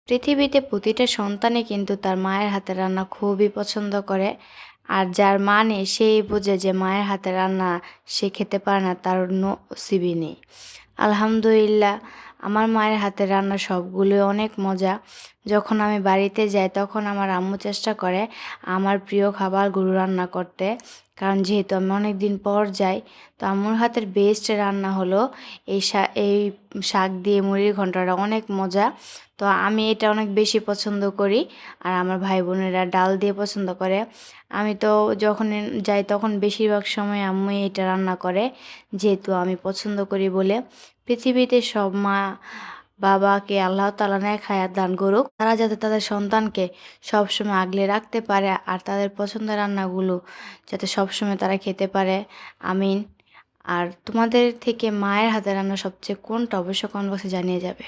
পৃথিবীতে প্রতিটা সন্তানই কিন্তু তার মায়ের হাতের রান্না খুবই পছন্দ করে। আর যার মা নেই সেই বোঝে যে মায়ের হাতের রান্না সে খেতে পারে না, তার নসিবই নেই। আলহামদুলিল্লাহ, আমার মায়ের হাতের রান্না সবগুলোই অনেক মজা। যখন আমি বাড়িতে যাই তখন আমার আম্মু চেষ্টা করে আমার প্রিয় খাবারগুলো রান্না করতে। কারণ যেহেতু আমি অনেক দিন পর যাই, তো আম্মুর হাতের বেস্ট রান্না হলো এই শাক দিয়ে মুড়ির ঘন্টটা অনেক মজা। তো আমি এটা অনেক বেশি পছন্দ করি। আর আমার ভাই বোনেরা ডাল দিয়ে পছন্দ করে। আমি তো যখন যাই তখন বেশিরভাগ সময় আম্মু এটা রান্না করে, যেহেতু আমি পছন্দ করি বলে। পৃথিবীতে সব মা বাবাকে আল্লাহ তাআলা নেক হায়াত দান করুক, তারা যাতে তাদের সন্তানকে সবসময় আগলে রাখতে পারে আর তাদের পছন্দের রান্নাগুলো যাতে সবসময় তারা খেতে পারে। আমিন। আর তোমাদের থেকে মায়ের হাতের রান্না সবচেয়ে কোনটা অবশ্যই কমেন্ট বক্সে জানিয়ে যাবে।